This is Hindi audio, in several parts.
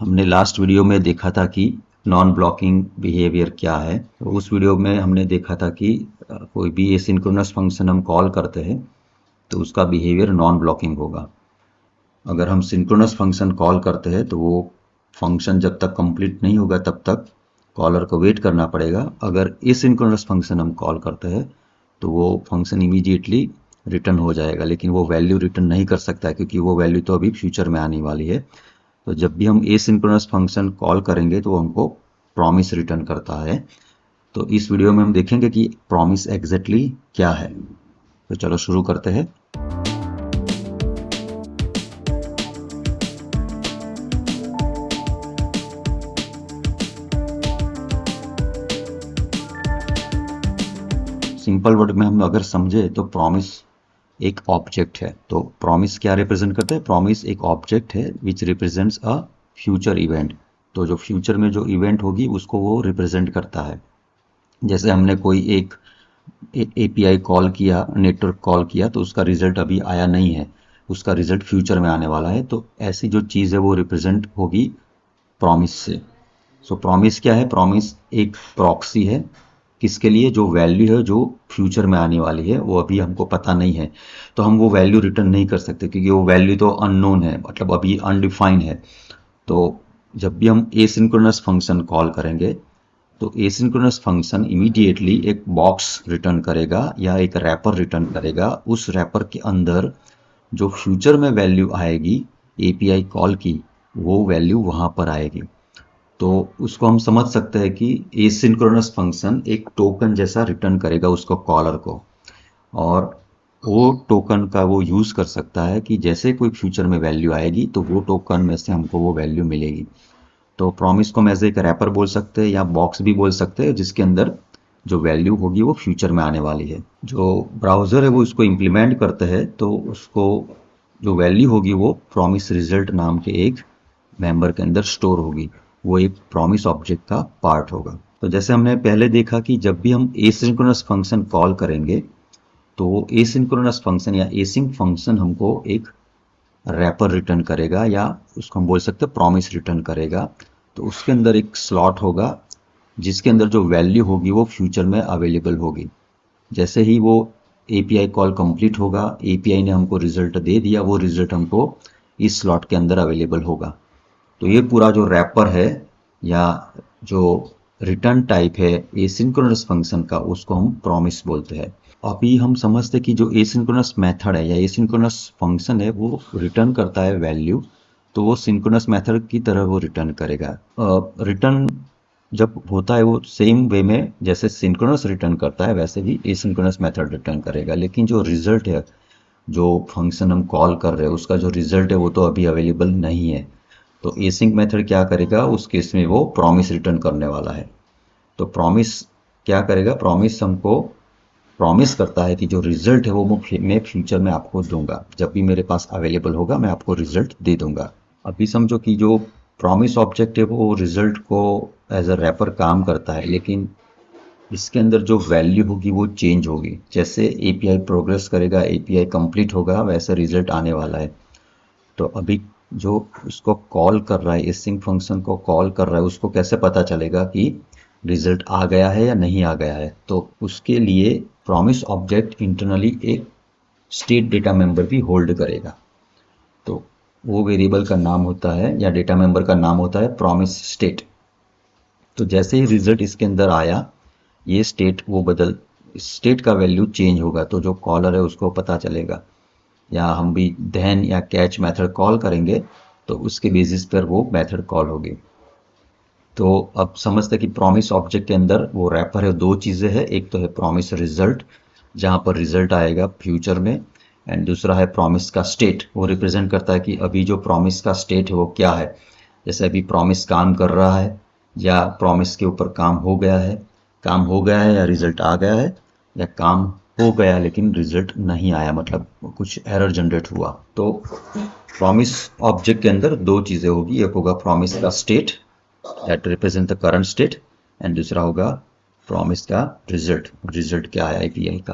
हमने लास्ट वीडियो में देखा था कि नॉन ब्लॉकिंग बिहेवियर क्या है। तो उस वीडियो में हमने देखा था कि कोई भी एसिंक्रोनस फंक्शन हम कॉल करते हैं तो उसका बिहेवियर नॉन ब्लॉकिंग होगा। अगर हम सिंक्रोनस फंक्शन कॉल करते हैं तो वो फंक्शन जब तक कंप्लीट नहीं होगा तब तक कॉलर को वेट करना पड़ेगा। अगर एसिंक्रोनस फंक्शन हम कॉल करते हैं तो वो फंक्शन इमीडिएटली रिटर्न हो जाएगा, लेकिन वो वैल्यू रिटर्न नहीं कर सकता है क्योंकि वो वैल्यू तो अभी फ्यूचर में आने वाली है। तो जब भी हम एसिंक्रोनस फंक्शन कॉल करेंगे तो वो हमको प्रॉमिस रिटर्न करता है। तो इस वीडियो में हम देखेंगे कि प्रॉमिस एग्जैक्टली क्या है। तो चलो शुरू करते हैं। सिंपल वर्ड में हम अगर समझे तो प्रॉमिस एक ऑब्जेक्ट है। तो प्रॉमिस क्या रिप्रेजेंट करता है? प्रॉमिस एक ऑब्जेक्ट है विच रिप्रेजेंट्स अ फ्यूचर इवेंट। तो जो फ्यूचर में जो इवेंट होगी उसको वो रिप्रेजेंट करता है। जैसे हमने कोई एक एपीआई कॉल किया, नेटवर्क कॉल किया, तो उसका रिजल्ट अभी आया नहीं है, उसका रिजल्ट फ्यूचर में आने वाला है। तो ऐसी जो चीज़ है वो रिप्रेजेंट होगी प्रॉमिस से। सो प्रॉमिस क्या है? प्रॉमिस एक प्रॉक्सी है। किसके लिए? जो वैल्यू है जो फ्यूचर में आने वाली है वो अभी हमको पता नहीं है, तो हम वो वैल्यू रिटर्न नहीं कर सकते क्योंकि वो वैल्यू तो अननोन है, मतलब अभी अनडिफाइंड है। तो जब भी हम एसिंक्रोनस फंक्शन कॉल करेंगे तो एसिंक्रोनस फंक्शन इमीडिएटली एक बॉक्स रिटर्न करेगा या एक रैपर रिटर्न करेगा। उस रैपर के अंदर जो फ्यूचर में वैल्यू आएगी एपीआई कॉल की, वो वैल्यू वहां पर आएगी। तो उसको हम समझ सकते हैं कि एसिंक्रोनस फंक्शन एक टोकन जैसा रिटर्न करेगा उसको कॉलर को, और वो टोकन का वो यूज कर सकता है कि जैसे कोई फ्यूचर में वैल्यू आएगी तो वो टोकन में से हमको वो वैल्यू मिलेगी। तो प्रॉमिस को हम एज एक रैपर बोल सकते हैं या बॉक्स भी बोल सकते हैं जिसके अंदर जो वैल्यू होगी वो फ्यूचर में आने वाली है। जो ब्राउज़र है वो इसको इम्प्लीमेंट करते हैं तो उसको जो वैल्यू होगी वो प्रॉमिस रिजल्ट नाम के एक मेंबर के अंदर स्टोर होगी। वो एक प्रॉमिस ऑब्जेक्ट का पार्ट होगा। तो जैसे हमने पहले देखा कि जब भी हम एसिंक्रोनस फंक्शन कॉल करेंगे तो एसिंक्रोनस फंक्शन या एसिंक फंक्शन हमको एक रैपर रिटर्न करेगा या उसको हम बोल सकते हैं प्रॉमिस रिटर्न करेगा। तो उसके अंदर एक स्लॉट होगा जिसके अंदर जो वैल्यू होगी वो फ्यूचर में अवेलेबल होगी। जैसे ही वो एपीआई कॉल कंप्लीट होगा, एपीआई ने हमको रिजल्ट दे दिया, वो रिजल्ट हमको इस स्लॉट के अंदर अवेलेबल होगा। तो ये पूरा जो रैपर है या जो रिटर्न टाइप है एसिंक्रोनस फंक्शन का, उसको हम प्रॉमिस बोलते हैं। अभी हम समझते हैं कि जो एसिंक्रोनस मेथड है या एसिंक्रोनस फंक्शन है वो रिटर्न करता है वैल्यू, तो वो सिंक्रोनस मेथड की तरह वो रिटर्न करेगा। रिटर्न जब होता है वो सेम वे में जैसे सिंक्रोनस रिटर्न करता है वैसे भी एसिंक्रोनस मेथड रिटर्न करेगा। लेकिन जो रिजल्ट है, जो फंक्शन हम कॉल कर रहे हैं उसका जो रिजल्ट है वो तो अभी अवेलेबल नहीं है। तो एसिंक मेथड क्या करेगा? उस केस में वो प्रॉमिस रिटर्न करने वाला है। तो प्रॉमिस क्या करेगा? प्रॉमिस हमको प्रॉमिस करता है कि जो रिजल्ट है वो मैं फ्यूचर में आपको दूंगा, जब भी मेरे पास अवेलेबल होगा मैं आपको रिजल्ट दे दूंगा। अभी समझो कि जो प्रॉमिस ऑब्जेक्ट है वो रिजल्ट को एज अ रैपर काम करता है, लेकिन इसके अंदर जो वैल्यू होगी वो चेंज होगी। जैसे एपीआई प्रोग्रेस करेगा, एपीआई कंप्लीट होगा, वैसे रिजल्ट आने वाला है। तो अभी जो उसको कॉल कर रहा है, एसिंक फंक्शन को कॉल कर रहा है, उसको कैसे पता चलेगा कि रिजल्ट आ गया है या नहीं आ गया है? तो उसके लिए प्रॉमिस ऑब्जेक्ट इंटरनली एक स्टेट डेटा मेंबर भी होल्ड करेगा। तो वो वेरिएबल का नाम होता है या डेटा मेंबर का नाम होता है प्रॉमिस स्टेट। तो जैसे ही रिजल्ट इसके अंदर आया, ये स्टेट वो बदल स्टेट का वैल्यू चेंज होगा, तो जो कॉलर है उसको पता चलेगा। या हम भी देन या कैच मेथड कॉल करेंगे तो उसके बेसिस पर वो मेथड कॉल होगी। तो अब समझते हैं कि प्रॉमिस ऑब्जेक्ट के अंदर वो रैपर है, दो चीज़ें हैं। एक तो है प्रॉमिस रिजल्ट जहाँ पर रिजल्ट आएगा फ्यूचर में, एंड दूसरा है प्रॉमिस का स्टेट। वो रिप्रेजेंट करता है कि अभी जो प्रॉमिस का स्टेट है वो क्या है। जैसे अभी प्रॉमिस काम कर रहा है या प्रॉमिस के ऊपर काम हो गया है, काम हो गया है या रिजल्ट आ गया है, या काम हो गया लेकिन रिजल्ट नहीं आया, मतलब कुछ एरर जनरेट हुआ। तो प्रॉमिस ऑब्जेक्ट के अंदर दो चीज़ें होगी, एक होगा प्रॉमिस का state that represent the current state, and दूसरा होगा प्रॉमिस का रिजल्ट, रिजल्ट क्या है एपीआई का।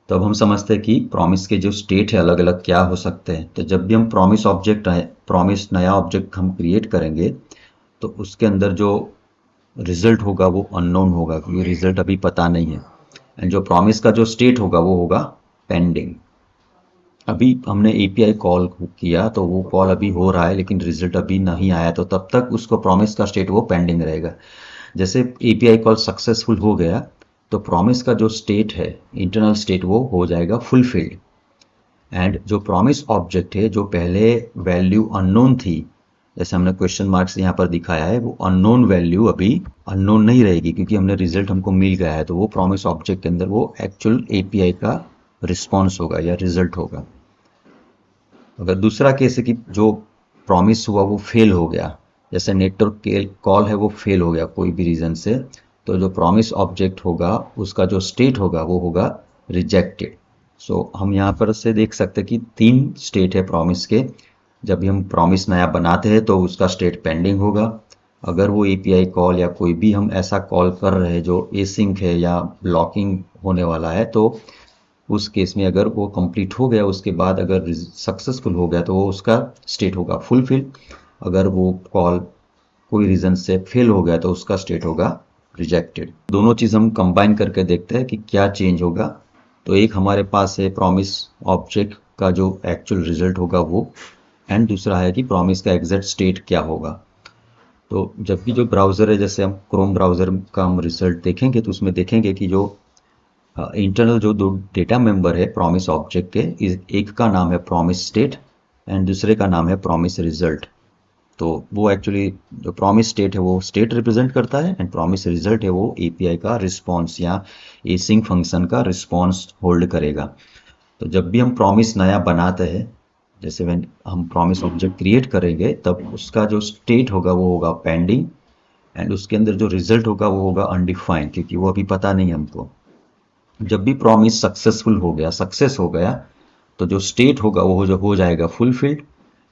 तो अब हम समझते हैं कि प्रॉमिस के जो स्टेट है अलग अलग क्या हो सकते हैं। तो जब भी हम प्रॉमिस ऑब्जेक्ट प्रॉमिस नया ऑब्जेक्ट हम क्रिएट करेंगे तो उसके अंदर जो रिजल्ट होगा वो अननोन होगा, क्योंकि रिजल्ट अभी पता नहीं है। एंड जो प्रॉमिस का जो स्टेट होगा वो होगा पेंडिंग। अभी हमने एपीआई कॉल किया तो वो कॉल अभी हो रहा है लेकिन रिजल्ट अभी नहीं आया, तो तब तक उसको प्रॉमिस का स्टेट वो पेंडिंग रहेगा। जैसे एपीआई कॉल सक्सेसफुल हो गया तो प्रॉमिस का जो स्टेट है, इंटरनल स्टेट, वो हो जाएगा फुलफिल्ड। एंड जो प्रॉमिस ऑब्जेक्ट है, जो पहले वैल्यू अननोन थी, जैसे हमने क्वेश्चन मार्क्स यहाँ पर दिखाया है, वो अननोन वैल्यू अभी अननोन नहीं रहेगी क्योंकि हमने रिजल्ट हमको मिल गया है। तो वो प्रॉमिस ऑब्जेक्ट के अंदर वो एक्चुअल एपीआई का रिस्पॉन्स होगा या रिजल्ट होगा। अगर दूसरा केस है कि जो प्रॉमिस हुआ वो फेल हो गया, जैसे नेटवर्क कॉल है वो फेल हो गया कोई भी रीज़न से, तो जो प्रॉमिस ऑब्जेक्ट होगा उसका जो स्टेट होगा वो होगा रिजेक्टेड। सो हम यहाँ पर से देख सकते हैं कि 3 स्टेट है प्रॉमिस के। जब भी हम प्रॉमिस नया बनाते हैं तो उसका स्टेट पेंडिंग होगा। अगर वो एपीआई कॉल या कोई भी हम ऐसा कॉल कर रहे हैं जो एसिंक है या ब्लॉकिंग होने वाला है, तो उस केस में अगर वो कंप्लीट हो गया, उसके बाद अगर सक्सेसफुल हो गया तो वो उसका स्टेट होगा फुलफिल। अगर वो कॉल कोई रीज़न से फेल हो गया तो उसका स्टेट होगा रिजेक्टेड। दोनों चीज़ हम कंबाइन करके देखते हैं कि क्या चेंज होगा। तो एक हमारे पास है प्रॉमिस ऑब्जेक्ट का जो एक्चुअल रिजल्ट होगा वो, एंड दूसरा है कि प्रॉमिस का एग्जैक्ट स्टेट क्या होगा। तो जब भी जो ब्राउज़र है, जैसे हम क्रोम ब्राउज़र का हम रिजल्ट देखेंगे तो उसमें देखेंगे कि जो इंटरनल जो 2 डेटा मेंबर है प्रॉमिस ऑब्जेक्ट के, एक का नाम है प्रॉमिस स्टेट एंड दूसरे का नाम है प्रॉमिस रिजल्ट। तो वो एक्चुअली जो प्रॉमिस स्टेट है वो स्टेट रिप्रेजेंट करता है एंड प्रॉमिस रिजल्ट है वो एपीआई का रिस्पॉन्स या एसिंक फंक्शन का रिस्पॉन्स होल्ड करेगा। तो जब भी हम प्रॉमिस नया बनाते हैं, जैसे when हम प्रॉमिस ऑब्जेक्ट क्रिएट करेंगे, तब उसका जो स्टेट होगा वो होगा पेंडिंग एंड उसके अंदर जो रिजल्ट होगा वो होगा अनडिफाइंड, क्योंकि वो अभी पता नहीं हमको। जब भी प्रॉमिस सक्सेसफुल हो गया, सक्सेस हो गया, तो जो स्टेट होगा वो हो जाएगा फुलफिल्ड।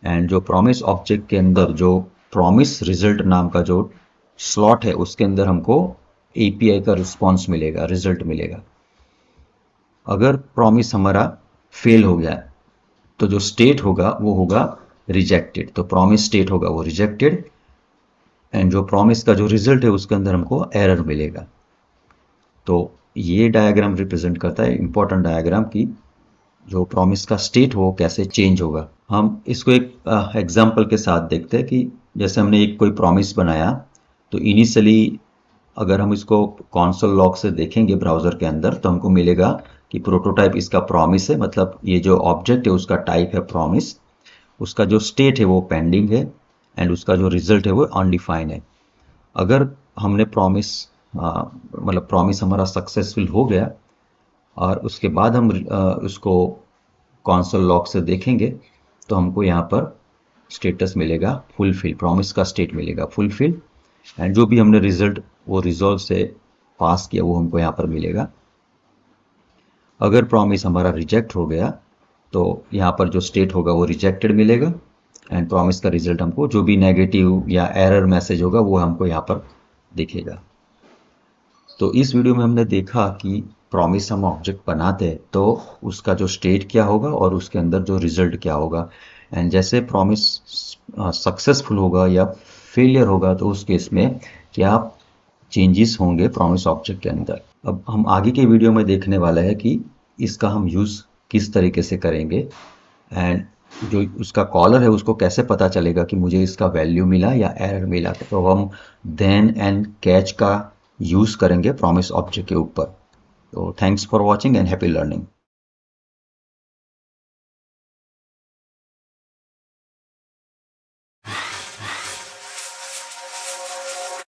एंड जो प्रॉमिस ऑब्जेक्ट के अंदर जो प्रॉमिस रिजल्ट नाम का जो स्लॉट है उसके अंदर हमको एपीआई का रिस्पॉन्स मिलेगा, रिजल्ट मिलेगा। अगर प्रॉमिस हमारा फेल हो गया तो जो स्टेट होगा वो होगा रिजेक्टेड। तो प्रॉमिस स्टेट होगा वो रिजेक्टेड एंड जो प्रॉमिस का जो रिजल्ट है उसके अंदर हमको एरर मिलेगा। तो ये डायग्राम रिप्रेजेंट करता है, इंपॉर्टेंट डायग्राम, की जो प्रॉमिस का स्टेट हो कैसे चेंज होगा। हम इसको एक एग्जांपल के साथ देखते हैं कि जैसे हमने एक कोई प्रॉमिस बनाया, तो इनिशियली अगर हम इसको कंसोल लॉग से देखेंगे ब्राउज़र के अंदर तो हमको मिलेगा कि प्रोटोटाइप इसका प्रॉमिस है, मतलब ये जो ऑब्जेक्ट है उसका टाइप है प्रॉमिस, उसका जो स्टेट है वो पेंडिंग है एंड उसका जो रिजल्ट है वो अनडिफाइंड है। अगर हमने प्रॉमिस मतलब प्रॉमिस हमारा सक्सेसफुल हो गया और उसके बाद हम उसको कंसोल लॉग से देखेंगे तो हमको यहाँ पर स्टेटस मिलेगा फुलफिल, प्रॉमिस का स्टेट मिलेगा फुलफिल एंड जो भी हमने रिजल्ट वो रिजॉल्व से पास किया वो हमको यहाँ पर मिलेगा। अगर प्रॉमिस हमारा रिजेक्ट हो गया तो यहाँ पर जो स्टेट होगा वो रिजेक्टेड मिलेगा एंड प्रॉमिस का रिजल्ट हमको जो भी नेगेटिव या एरर मैसेज होगा वो हमको यहाँ पर दिखेगा। तो इस वीडियो में हमने देखा कि प्रॉमिस हम ऑब्जेक्ट बनाते हैं तो उसका जो स्टेट क्या होगा और उसके अंदर जो रिजल्ट क्या होगा, एंड जैसे प्रॉमिस सक्सेसफुल होगा या फेलियर होगा तो उस केस में क्या चेंजेस होंगे प्रॉमिस ऑब्जेक्ट के अंदर। अब हम आगे के वीडियो में देखने वाला है कि इसका हम यूज़ किस तरीके से करेंगे एंड जो उसका कॉलर है उसको कैसे पता चलेगा कि मुझे इसका वैल्यू मिला या एरर मिला। तो हम देन एंड कैच का यूज़ करेंगे प्रॉमिस ऑब्जेक्ट के ऊपर। तो thanks for watching and happy learning.